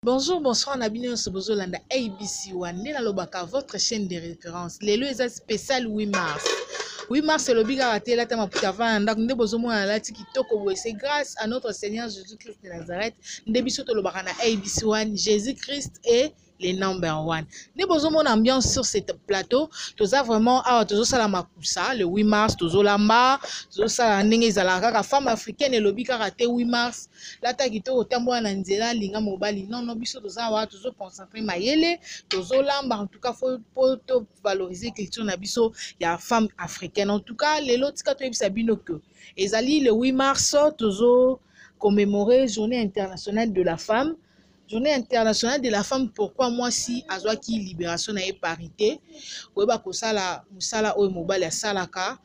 Bonjour, bonsoir, Nabino Sobozolanda, ABC One, Nena Lobaka, votre chaîne de référence. Les lois spécial 8 mars. 8 mars, c'est le big raté, la tama putava, ndak, nde bozomo na lati kitoko boy. C'est grâce à notre Seigneur Jésus-Christ de Nazareth, nde biso to lobaka na ABC One, Jésus-Christ est les number one. Nous avons une ambiance sur ce plateau. Nous avons vraiment le 8 mars, nous avons la femme africaine et le karaté 8 mars. La tagito au tambo ananzela linga mobali. Non, non, biso nous avons concentré mayele. Nous avons en tout cas faut valoriser culture na biso ya femme africaine. En tout cas, les lots tika to ebisabino que ezali le 8 mars nous commémorer Journée internationale de la femme. Journée internationale de la femme, pourquoi moi si azwaki libération na parité oyeba kosala musala oyo mobali asalaka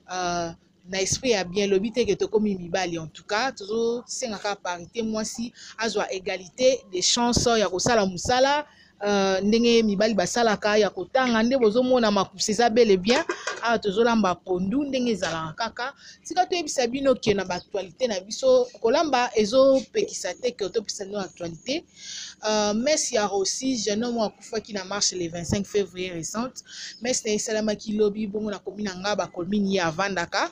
na esprit ya bien lobi te ke tokomi mibali. En tout cas tozo sengaka parité moi si azwa égalité des chances ya kosala musala ndenge mibali basalaka ya kotanga nde bozomona makusa eza bel et bien awa tozolamba pondu ndenge ezalaka kaka tika toyebisa bino ke na baaktualité na biso kolamba ezopekisa te ke topesa bino actualité. Messi a aussi jeune homme akufaki na marche le 25 février récente. Messi na esalamaki lobi bongo na komi na nga bakolmini ya avandaka.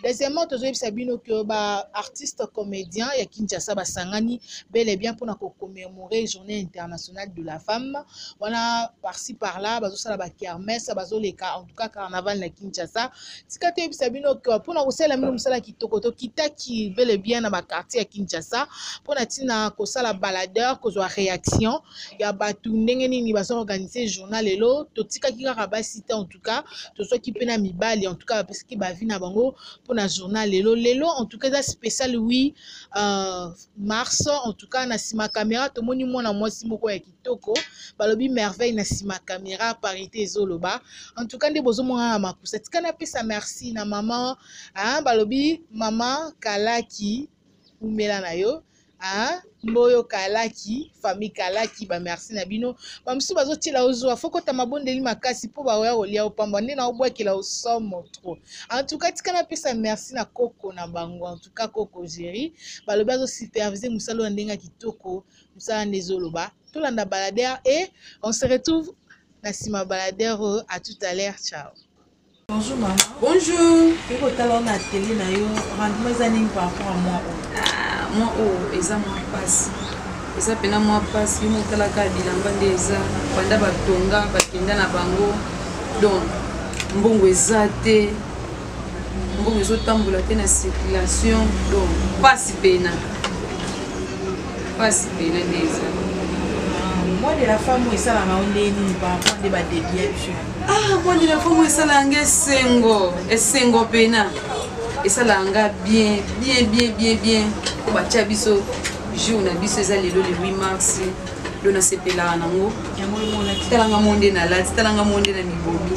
Deuxièmement, tozoyebisa bino ke ba artiste comédien ya Kinshasa basangani bel et bien pour na commémorer Journée internationale de la femme. Wana par-ci par-là bazosala ba kermesse bazoleka en tout cas carnaval na Kinshasa. Tika toyebisa bino ke pour na kosala mino musala kitoko to kitaki bel et bien na ba quartier ya Kinshasa pour na tina kosala baladeur kozwa réaction ya batu ndenge nini bazo organiser journal lelo to tika kika basi te en tout cas to soki pena mibali en tout cas parce que ba vie na bango pour la journal lelo en tout cas ça spécial 8 mars en tout cas na sima caméra to moni mona mwasi moko ya kitoko balobi merveille na sima caméra parité ezoloba en tout cas nde bozo mona na makusa tika na pesa merci na maman balobi maman Kalaki umela na yo Mboyo Kalaki, famille Kalaki, ba merci na bino. Ba msu bazo tila ozo, foko ta mabondeli makasi po ba oya olia opamba na obwa kila osomo trop. En tout cas, tika na pesa merci na Koko na bango, en tout cas Koko Géri. Ba lo bazo superviser musalo ndenga kitoko, musala nezoloba. Tout landa baladère et on se retrouve na sima baladère à tout à l'heure. Ciao. Bonjour maman. Bonjour. Et quand on a télé na yo, rendez-moi les années par rapport à moi. Moi eza moi passe. Eza pena moi passe, yo motala ka bilamba ndeza, banda batonga bakenda na bango. Donc mbongo eza te. Mbongo ezotambola te na circulation. Donc passe pena. Passe pena ndeza. Moi de la femme où ça la maondeni par rapport à des déviations. Moi de la femme où ça la esengo pena. Et ça langa bien. Ko batia biso jour na biso eza lelo le 8 mars. Do na sepela nango. Yango mona talanga monde na lati, talanga monde na mibobi.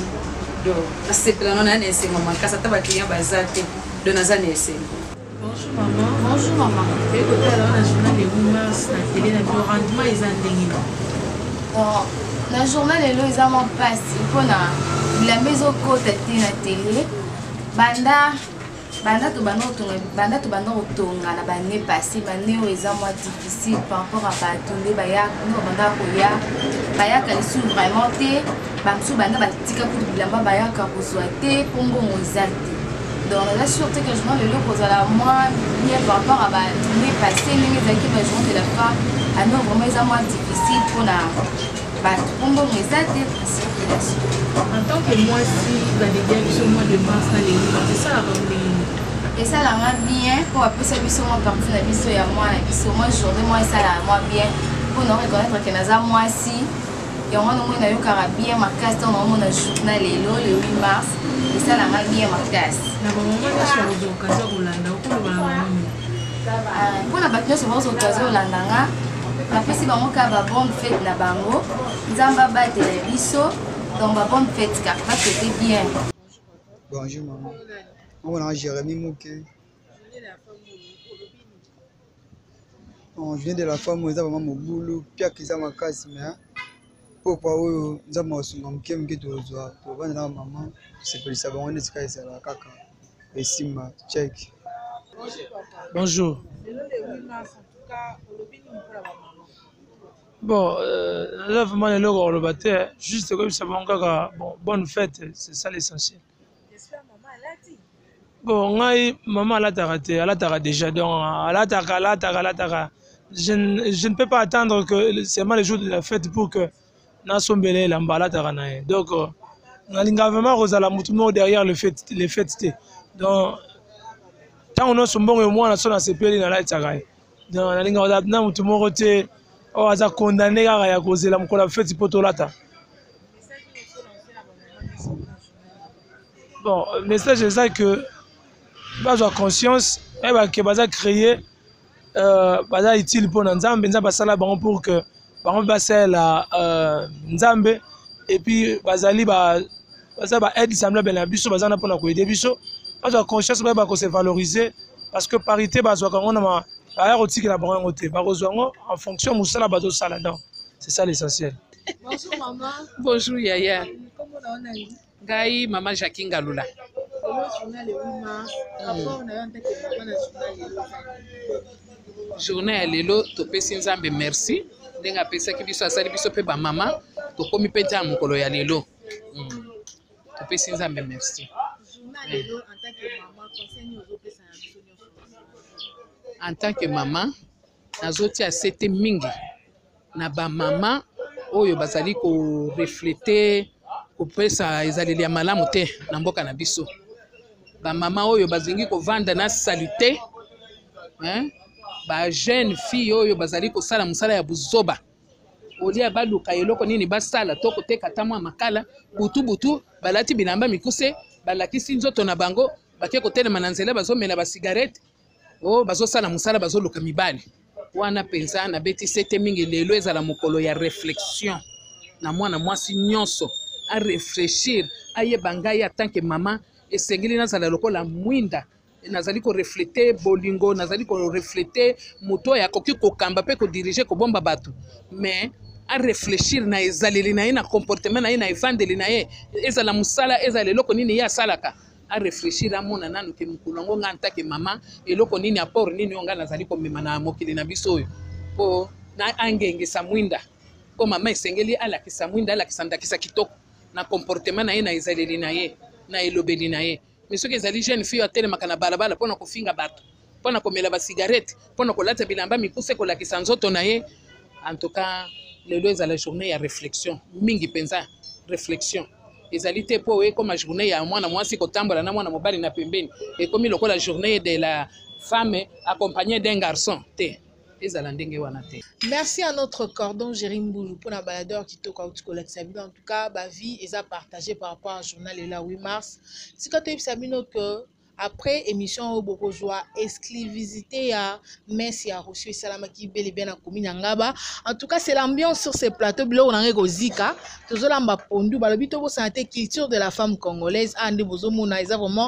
Do na sepela non na esengo makasa ta ba client bazate. Do na za na esengo. Bonjour maman. Bonjour maman. Et quand on a journal le 8 mars na télé na bio rendement ils en dengi. Bon, na journal lelo eza mo passe pona la maison côté na télé. Banda to bando tonga na bane passé bane o eza moi difficile par rapport à batonde baya no banda koya baya ka isu vraiment te bamsu banda batika pour bilamba baya ka kozwate pongo ngozate donc la sûreté que je vois le look aux à la moi bien par rapport à bane passé les équipes de journée de la femme à non vraiment eza moi difficile pour na pongo ngozate circulation en tant que moi si la déviation au mois de mars na les c'est ça la et ça la rend bien pour appeler ça biso moi partie na biso ya moi na biso moi journée moi ça la moi bien pour nous reconnaître que naza moi si et on nous na yo kara bien ma casse on a journal le 8 mars et ça la rend bien ma casse na maman na sur l'occasion Rolanda ko ba pour na battre sur l'occasion Rolanda nga na pesi bango ka ba bonne fête na bango nzamba ba te la biso donc ba bonne fête car ça c'était bien. Bonjour maman. On a Jérémy Mouké. Je viens de la femme où ils ont vraiment boulot, pire qu'ils ont ma casse, mais pourquoi eux ils ont ma somme qui me dit de voir pour vendre la maman, c'est pour ça on est ce qu'ils ont la caca et Sima check. Bonjour. Bon, là, vraiment, les logos, le battait. Juste comme ça, bon, bonne fête, c'est ça l'essentiel. J'espère maman elle a dit. Bon, maman, elle a déjà. Donc, je ne peux pas attendre que c'est le jour de la fête pour que nous sommes belés là. Donc, on a vraiment Rosala Moutumo derrière les fêtes. Donc, tant on a son bon et moi, on a son ACP dans la Tagay. Donc, on a l'ingénieur Moutumo Roté. On a condamné à causer la fête pour tout l'ata. Bon, le message est ça que avoir conscience et que baza créer baza utile pour Nzambe basala bango pour que bango basala Nzambe et puis bazali baza ba aide semblable na biso baza na pona ko aider biso avoir conscience ba ko se valoriser parce que parité bazwa kango na ma aya rotiki la bango te ba kozwango en fonction musala bazo sala donc c'est ça l'essentiel. Bonjour maman. Bonjour Yaya. Comment on a eu? Ngai mama Jackie Ngalula. Journée ya lelo topesi Nzambe merci ndenge apesaki biso asali biso mpe bamama tokomi mpe ntina ya mokolo ya lelo topesi Nzambe merci. En tant que maman nazotia sete mingi na bamama oyo bazali koreflete kopesa ezaleli ya malamu te na mboka na biso. Bamama oyo bazingi kovanda na salute ba jeune fille oyo bazali kosala musala ya buzoba olia baluka eloko nini basala to koteka tamwa makala butu balati bilamba mikuse balakisi nzoto na bango bake kotelema na nzela bazomela ba cigarette bazosala musala bazoluka mibali wana penza na beti sete mingi lelo ezala mokolo ya réflexion na mwana mwasi nyonso a réfléchir ayeba ngai en tant que maman esengeli nazala lokola mwinda nazali ko refléter bolingo nazali ko refléter moto ya koki kokamba pe ko diriger ko bomba bato mais a réfléchir na ezaleli na ye na comportement na ye na evandeli na ye ezala musala ezala eloko nini ya salaka a réfléchir amona nanu ke mokolo ngo nga ntake mama eloko nini apport nini onga nazali ko mema na mokili na biso oyo po na angengesa mwinda ko mama esengeli alakisa mwinda alakisa ndakisa kitoko na comportement na ye na ezaleli na ye na elobeli na ye mais soki ezali jeune fille atelemaka na balabala mpona kofinga bato mpona komela basigarete mpona kolata bilamba mikuse kolakisa nzoto na ye en tout cas lelo ezala journée ya réflexion mingi mpenza réflexion ezali te mpo ekoma journée ya mwana mwasi kotambola na mwana mobali na pembeni ekomi lokola journée de la femme accompagnée d'un garçon te ezala ndenge wana te. Merci à notre cordon Jérim Boulou pour la baladeur qui toka au collègue Sabino. En tout cas, ma vie est à partager par rapport au journal et là 8 mars. Si quand tu as Sabino que après émission au Bokojoa exclusivité à merci à Rocher Salama qui bel et bien à commune Ngaba. En tout cas, c'est l'ambiance sur ces plateaux bleu on a Zika. Toujours là m'a pondu balobito bo santé culture de la femme congolaise ande bozo mona isa vraiment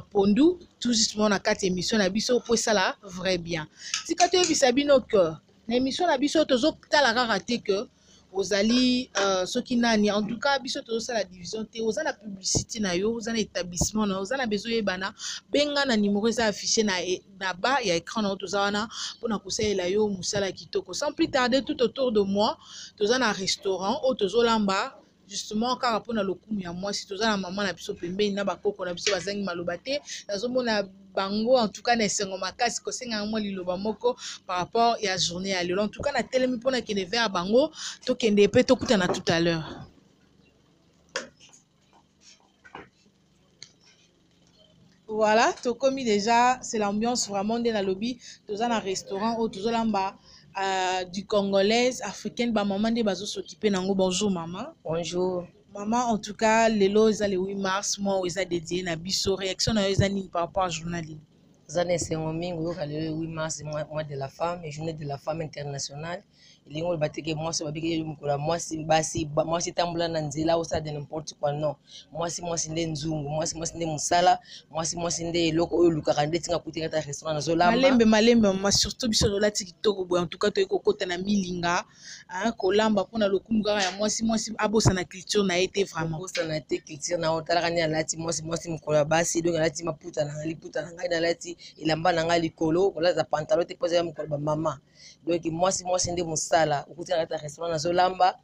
pondu tout justement na 4 émissions na biso pour ça là vrai bien. Si quand tu as Sabino que l'émission na biso tozo tala raté que ozali soki nani en tout cas biso tozo la division te oza la publicité na yo oza na établissement na oza na besoin yebana benga na numéro eza affiché na bas ya écran na toza wana pona kosalela yo musala kitoko sans plus tarder tout autour de moi toza na restaurant o tozo lamba justement car pona lokumu ya moi si toza na maman na biso pembeni na bakoko na biso bazangi maloba te nazomona bango en tout cas na esengo makasi kosenga mwa liloba moko par rapport à la journée à lelo en tout cas na telemi pona kende vers bango to kende pe to kutana tout à l'heure. Voilà, to komi déjà c'est l'ambiance vraiment de la lobby toza na restaurant au tozo lamba du congolaise africaine ba maman de bazo s'occuper nango. Bonjour maman. Bonjour. Maman, en tout cas, lelo est le 8 mars, moi, est dédié à biso réaction na ezani par rapport à journal. Zane c'est un mingo le 8 mars mois de la femme et journée de la femme internationale. Il y a bateke moi c'est babike mukula moi si tambula na nzela au stade de n'importe quoi non. Moi si nde nzungu, moi si nde musala, moi si nde loko oyo lukaka nde tinga kutinga ta restaurant na zolamba. Malembe ma surtout biso la TikTok en tout cas to ekokota na milinga hein kolamba pona lokumu kaka ya moi si abosa na culture na été vraiment. Abosa na été culture na otala kanya lati moi si mukola basi donc lati maputa na liputa na ngai na lati ilamba na ngai likolo kolata pantalon te poser mukola ba mama. Donc moi si nde musala sala okuti na restaurant nazolamba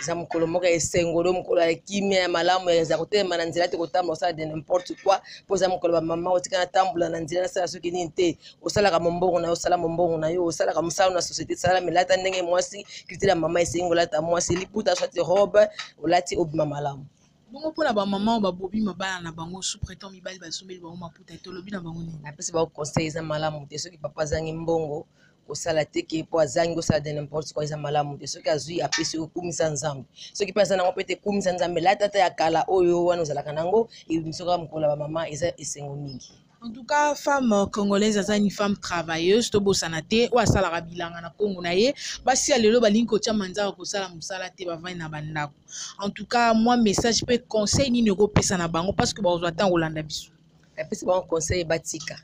eza mokolo moko esengolo mokolo ya kimia ya malamu ya kotelema na nzela te kotambola osala de n'importe quoi mpo eza mokolo bamama otika natambola na nzela nasala soki nini te osalaka mombongo na yo osala mombongo na yo osalaka mosala na société sala melata ndenge mwasi culture ya mama esengi olata mwasi liputa swati robe olati obima malamu bongo mpona bamama oyo babobi mabala na bango sous prétend mibali basombeli bango maputa te olobi na bango nini napesi bango conseil eza malamu te soki papa azangi mbongo kosala teke mpo azangi kosala de n'importe quoi eza malamu te soki azwi apesi okumisa nzambe soki mpe aza nango mpe te kumisa nzambe lata ta ya kala oyo wana ozalaka nango ebimisoka mokolo ya bamama eza esengo mingi. En tout cas, femme congolaise aza une femme travailleuse to bosana te o asalaka bilanga na Congo na ye basi ya lelo balingi kotia manzaka kosala mosala te bavandi na bandako. En tout cas, moi message pe conseil nini okopesa na bango parce que bazwa ntango kolanda biso. Napesi bango conseil batika.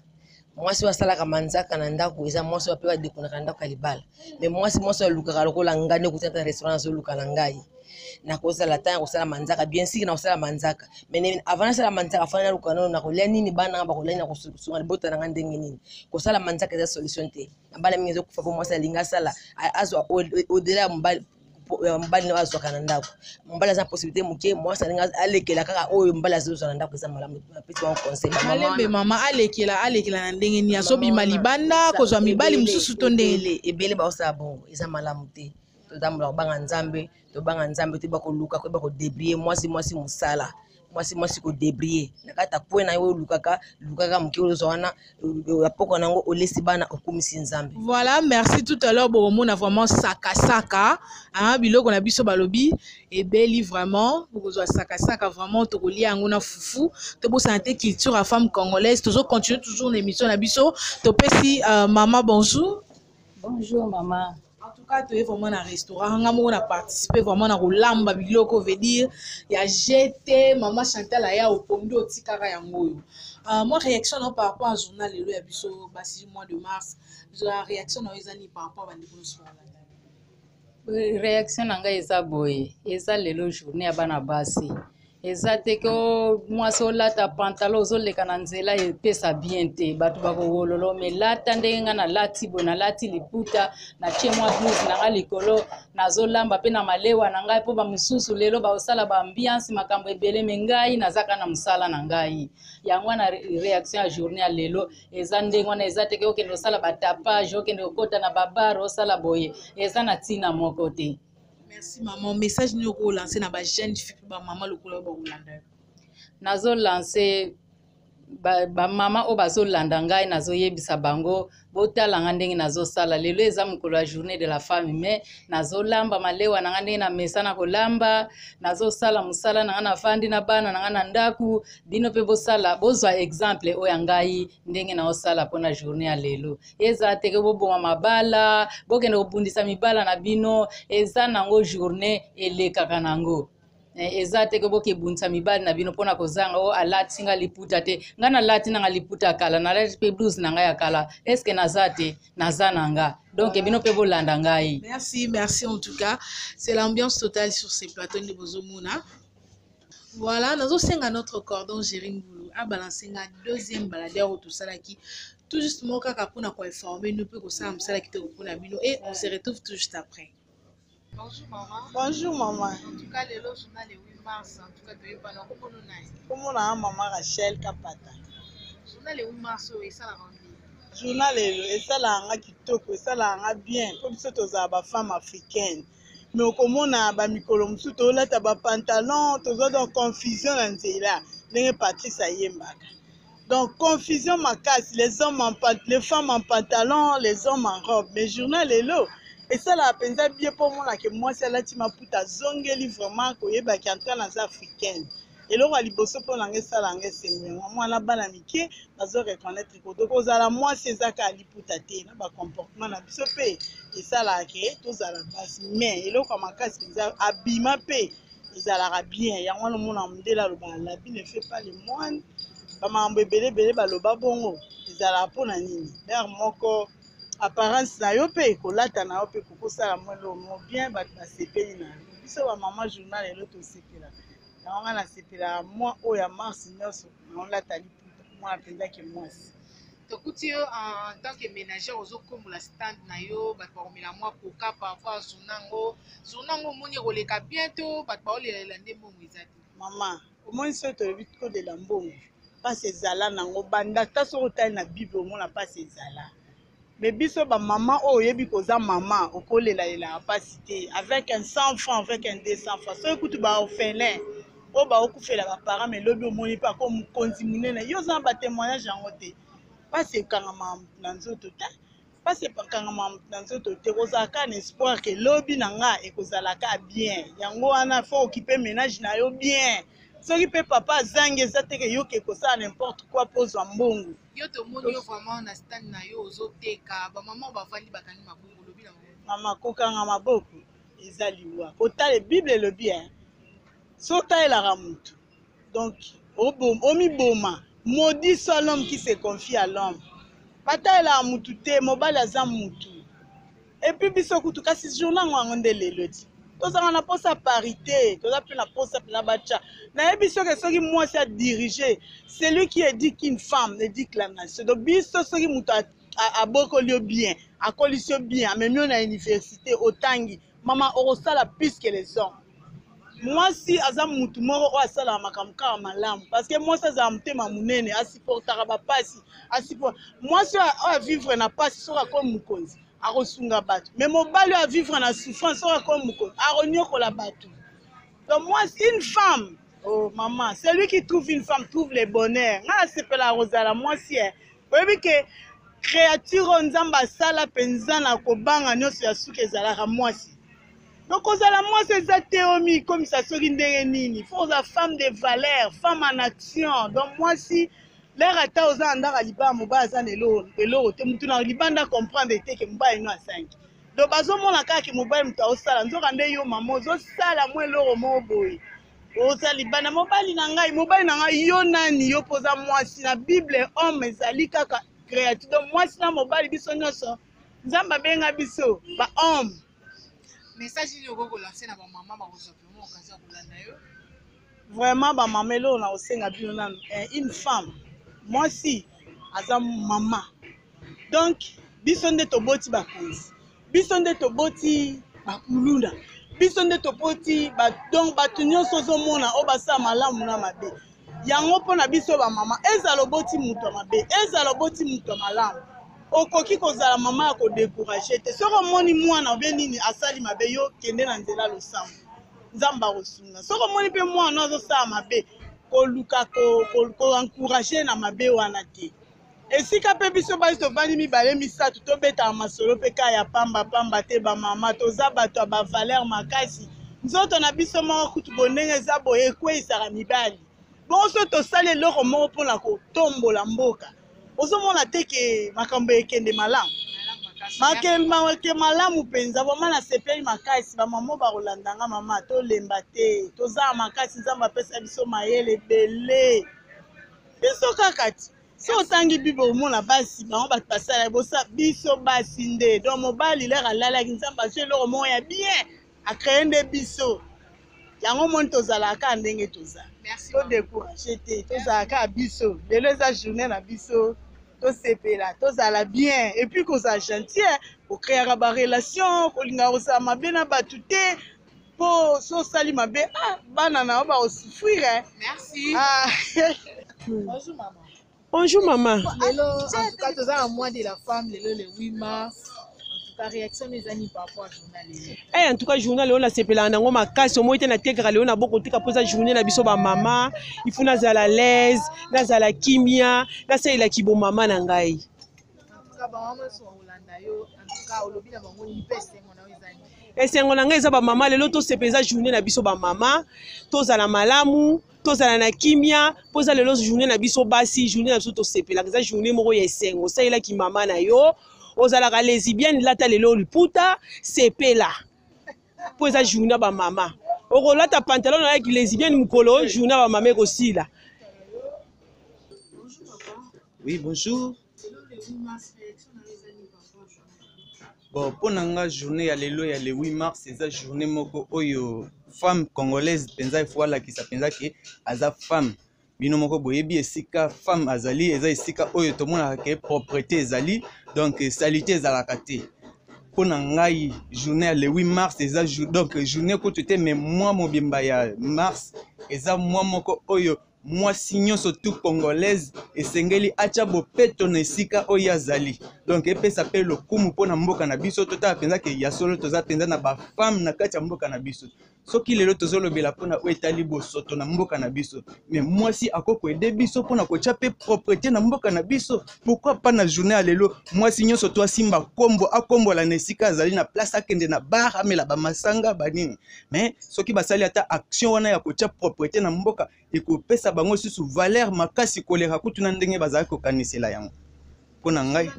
Mwasi wasalaka manzaka na ndako eza mwasi wape badekonaka ndako ya libala. Mais mwasi alukaka lokola ngane kutata restaurant azoluka na ngai. Na kozala tanga kosala manzaka bien sûr na kosala manzaka mais avant na sala manzaka fana luka na kolia nini bana ba kolia na kosunga libota na ndenge nini kosala manzaka eza solution te na bala mingi ezokufa po mwasi alinga sala azwa au-delà mbali na azwa kana ndako mbali aza possibilité muke mwasi alinga alekela kaka oyo mbali azozwa na ndako eza malamu petit wa conseil malembe mama alekela na ndenge ni azobima libanda kozwa mibali mususu to ndenge ebele ba osala bongo eza malamu te todambola kobanga nzambe te bakoluka koyeba kodebriller mwasi mosala mwasi kodebriller na kati ya kwe na yo olukaka moke ozwa wana yapoko nango olesi bana okumisi nzambe. Voilà, merci tout à l'heure bokomona vraiment saka biloko na biso balobi ebeli vraiment bokozwa saka vraiment tokolia yango na fufu tobosana te culture ya femme congolaise continuer toujours na émission na biso topesi mama bonjour. Bonjour maman. En tout cas, tu es vraiment dans un restaurant. On a participé vraiment dans le lamba biloko veut dire il y a jeté maman Chantal aya au pondo tikara yango. Moi réaction par rapport au journal le ya biso basi mois de mars. La réaction na ezani par rapport à ndeko so la. Réaction nanga eza boye. Eza lelo journée ya bana basi. Eza te ko mwasi olata pantalon ozoleka na nzela epesa bien te bato bakowololo me lata ndenge nga na lati bo na lati liputa na tie mwa blouse nanga likolo nazolamba mpe na malewa na ngai mpo bamosusu lelo baosala baambiance makambo ebele me ngai nazaka na mosala na ngai yango wana réaction ya journée ya lelo eza ndenge wana eza te ke okende osala batapage okende okota na babare osala boye eza na ntina moko te. Merci maman. Message nous relancer na ba jeune fille ba maman le couleur ba Hollande. Nazo lancer ba mama o bazo landa ngai nazo yebisa bango botala ngandenge nazo sala lelo eza mokolo ya journée de la femme mais nazo lamba malewa na ngandenge na mesa na kolamba nazo sala musala na ngana fandi na bana na ngana ndaku bino pe bosala bozwa exemple o ya ngai ndenge na osala pona journée ya lelo eza teke boboma mabala bokende kobundisa mibala na bino eza nango journée elekaka nango. Eza te ke boke bunta mibali na bino pona kozanga o alati nga liputa te nga na lati nga liputa kala na lati pe blouse na nga ya kala est-ce que nazate nazananga donc bino pe bolanda ngai. Merci en tout cas c'est l'ambiance totale sur ces plateaux de Bozomuna. Voilà nazo senga notre cordon Jéringoulou a balancer nga deuxième baladeur au tout ça là qui tout justement kaka pona ko informer nous peut ko ça msala ki te pona bino et on se retrouve tout juste après. Bonjour maman. Bonjour maman. En tout cas, le journal le 8 mars, en tout cas, tu es pas là. Comment on a maman Rachel Kapata. Journal le 8 mars, et ça la rendu. Journal et ça la kitoko, et ça la bien. Comme ça, tu as des femmes africaines. Mais comme on a ba mikolo msuto là, tu as ba pantalon, tu as donc confusion dans ces là. Les parties ça y est mbaka. Donc confusion ma casse. Les femmes en pantalon, les hommes en robe. Mais journal est là. Et ça la pensa bien pour moi que moi c'est là tu m'as puta zongeli vraiment ko yeba ki entrant dans africaine et là ali bosso pour langue ça langue c'est moi là bana mike bazo reconnaître ko donc ozala moi c'est ça ka ali puta te na ba comportement na biso pe et ça là que tous à la base mais et là comme makasi pensa abima pe ezala bien ya ngwana mona mdela lo ba la bi ne fait pas les moines ba mambo belé ba lo ba bongo ezala pona nini d'ailleurs moko apparence na yo pe kolata na yo pe kokosala mwelo mo bien ba sepeli na biso ba mama journal elo to sepela na wanga na sepela moi o ya mars nyonso na lata liputa moi apenda ke mwasi tokuti yo en tant que ménagère ozokombola stand na yo bato bakomela mwa koka par rapport à journée yango omoni ekoleka bientôt bato baolelela nde mbongo eza te mama omoni soki toyebi kolela mbongo mpasi ezala nango banda ta soki otali na bible omona mpasi ezala me biso bamama oyo oyebi koza mama okolelalela mpasi te avec un 100 francs avec un 200 francs soki kutu baorphelin oyo baokufela baparent me lobi omoni mpe ako mokonzi monene yo oza na batémoignage yango te mpasi ekangama na nzoto te mpasi ekangama na nzoto te kozalaka na espoir ke lobi na nga ekozalaka bien yango wana fo okipe ménage na yo bien soki mpe papa azangi eza te ke yo ke kosala n'importe quoi mpo ozwa mbongo yo tomoni yo vraiment na stand na yo ozoteka bamama bavandi bakangi maboko olobi na mama kokanga maboko eza liwa kotala bible elobi so otalelaka motu donc omiboma maudit soit l'homme qui se confie à l'homme batalelaka motu te mobali aza motu epuis biso kutu kasi journal yango nde lelo ti tozala na posa parité toza mpe na posa mpe na batya nayebi soki soki mwasi adirige celui qui éduque une femme éduque la nation donc biso soki moto abokoli yo bien akolisi yo bien amemi yo na université otangi mama okosala plus que les hommes mwasi aza mutu moko oyo asalaka makambo kaka malamu parce que mwasi azala motema monene asupportaka bapasi mwasi oyo avivre na pasi soki akomi mokonzi akosunga bato mais mobali oyo avivre na souffrance soki akomi mokonzi akonyokola bato donc mwasi une femme oh maman celui qui trouve une femme trouve le bonheur nga nasepelaka kozala mwasi oyebi ke créature oyo nzambe asala mpenza na kobanga nyonso ya suki ezalaka mwasi donc kozala mwasi eza te omikomisa soki ndenge nini fo oza femme de valeur femme en action donc mwasi lere ata oza na ndaka libala mobali aza na eloko te mutu na libanda comprendre te ke mobali ino asangi donc bazomona kaka ke mobali moto aosala nzoka nde yo mama ozosala mwa eloko moko boye oza libanda mobali na ngai yo nani yo mpoza mwasi na bible homme ezali kaka créature donc mwasi na mobali biso nyonso nzambe abenga biso bahomme message nini okokolance na bamama bakozwa vraiment occasion ya kolanda yo vraiment bamama eloko na kosenga bino nano une femme mwasi aza mama donc biso nde toboti bakonzi biso nde toboti bakulunda biso nde toboti donc bato nyonso ozomona oyo basala malamu na mabe yango mpona biso bamama ezala oboti moto ya mabe ezala oboti moto ya malamu okoki kozala mama ya kodécourage te soki omoni mwana obe nini asali mabe yo kende na nzela losambo nzambe akosunga soki omoni mpe mwana azosala mabe koluka koencourage na mabe wana te esika mpe biso basi tovandi mibale misato tobetaka masolo mpe kaka ya pamba te bamama toza bato ya bavaler makasi nzoto na biso moko kutu bondenge eza boye ekweyisaka mibali bongo so tosali eloko moko mpona kotombola mboka ozomona te ke makambo ekende malamu make malamu mpenza bama nasepeli makasi bamama bakolandanga mama tolemba te tozala makasi nzambe apesa biso mayele ebele biso kaka ti so otangi bible omona basi bango bato basala bosa biso basi nde donc mobali lere alalaki nzambe azwi eloko moko ya bien akreye nde biso yango moni tozalaka ndenge toza todécourage te tozalaka biso lelo eza journée na biso tosepela tozala bien epuis kozala gentil okreaka barelation kolingaka kosala mabe na bato te mpo so osali mabe bana na yo bakosouffrir bonjour maman bonjour maman lelo en tout cas toza na mois de la femme lelo le 8 mars ta réaction ezani par rapport à journal en tout cas journal oyo nasepelaka nango makasi omoi te natekaka lelo na bokotika mpoza journée na biso bamama ifu nazala lese nazala kimia nasalelaki bomama na ngai esengo na ngai eza bamama lelo tosepeza journée na biso bamama tozala malamu tozala na kimia mpoza lelo journée na biso basi journée na biso tosepelaka eza journée moko ya esengo osalelaki mama na yo ozalaka lesbienne lata lelo liputa sepela po eza journée ba mama okolata pantalon na yaki lesbienne mukolo journée ba mama ekosila. Oui, bonjour. Bon, pona nga journée ya lelo ya le 8 mars eza journée moko oyo femme congolaise penza ifwala kisa penza ke aza femme bino moko boyebi esika femme azali eza esika oyo tomonaka ke propreté ezali donc salité ezalaka te. Pona ngai journée le 8 mars eza donc journée ko tete mais moi mobimba ya mars eza moi moko oyo mwasi nyonso tout congolaise esengeli acha bopeto na esika oyo azali. Donc epesa pe lokumu mpona mboka na biso totala penza ke ya solo toza penza na ba femme na kati ya mboka na biso. Soki lelo tozolobela mpona oyo etali bosoto na mboka na biso, mais mwasi akoko ede biso mpona kotia pe propreté na mboka na biso. Pourquoi pas na journée ya lelo mwasi nyonso to asimba kombo akombola na esika azali na place akende na bar amela bamasanga banini. Mais soki basali ata action wana ya kotia propreté na mboka ekopesa bango susu valeur makasi koleka kutu na ndenge bazali kokanisela yango. Pona ngai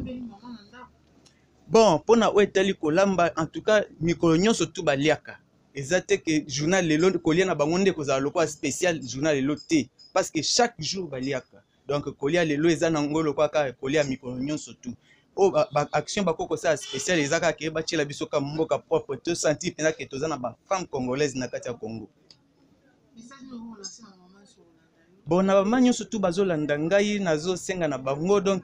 bon pona oyo etali kolamba en tout cas mikolo nyonso tu baliaka. Exacte que journal lelo kolia na bango nde kozala lokwa spécial journal lelo te parce que chaque jour baliaka. Donc kolia lelo eza na ngolo kwa ka kolia mikolo nyonso tu. O ba action bakoko ça spécial ezaka ke bachela biso ka mboka propre te sentir penza ke toza na ba femme congolaise na kati ya Congo. Bon na ba nyonso tu bazolanda ngai nazosenga na bango donc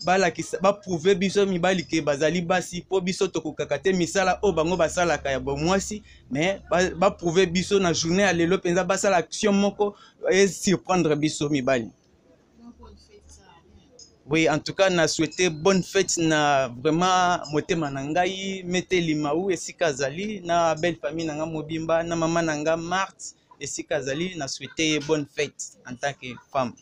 balakisa ba prouver biso mibali ke bazali basi po biso tokokaka te misala o bango basalaka ya bomwasi mais ba prouver biso na journée ya lelo penza basala action moko et surprendre biso mibali. Oui, en tout cas na souhaité bonne fête na vraiment motema na ngai mete limaou esika zali na belle famille na nga mobimba na mama na nga Marthe esika zali na souhaité bonne fête en tant que femme.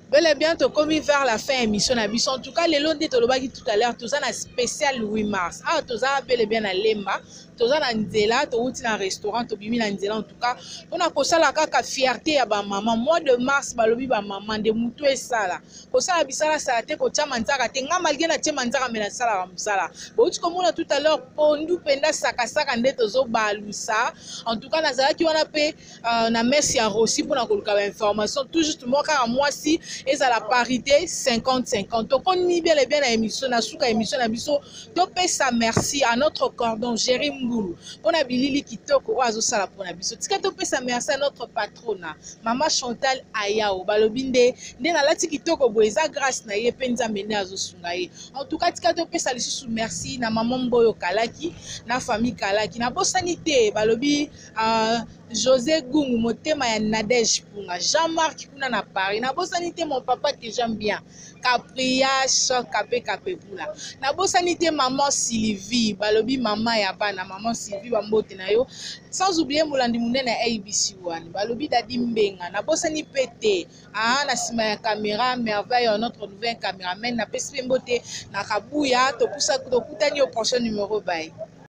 Bel et bien, tu commis vers la fin émission Nabiso. En tout cas, les lundis, tu l'as dit tout à l'heure, tu as un spécial 8 mars. Ah, tu as bel et bien à Lemba, tu as un Nzela, tu as un restaurant, tu as un Nzela. En tout cas, on a posé la caca fierté à ma maman. Mois de mars, balobi ba maman de mutu et sala. Kosa la bisala sa te ko tia manzara te nga malgré na tia manzara mena sala ramsala. Bon, tu comme on a tout à l'heure pondu penda saka saka ndeto zo balusa. En tout cas, nazala ki wana pe na merci à Rossi pour na koluka information tout justement car moi si et à la parité 50-50. Donc on y bien et bien à émission na souka émission na biso. Donc ça merci à notre cordon Jérémy Mboulou. On a bilili kitoko oazo sala pour na biso. Tika to ça merci à notre patrona Maman Chantal Ayao balobinde nde na lati kitoko boeza grâce na ye penza mene azo sunga ye. En tout cas tika to ça lisusu merci na maman Mboyo Kalaki na famille Kalaki na bosanité balobi José Gungu motema ya Nadège Punga Jean-Marc kuna na Paris na bosanité mon papa que j'aime bien Capria choc capé pula na bosanité maman Sylvie balobi mama ya bana maman Sylvie bambote na yo sans oublier Mulandi Munene na ABC1 balobi dadi Mbenga na bosani pété na sima ya caméra merveille notre nouvel caméraman na pesi mbote na kabuya to kusa to kutani au prochain numéro bye.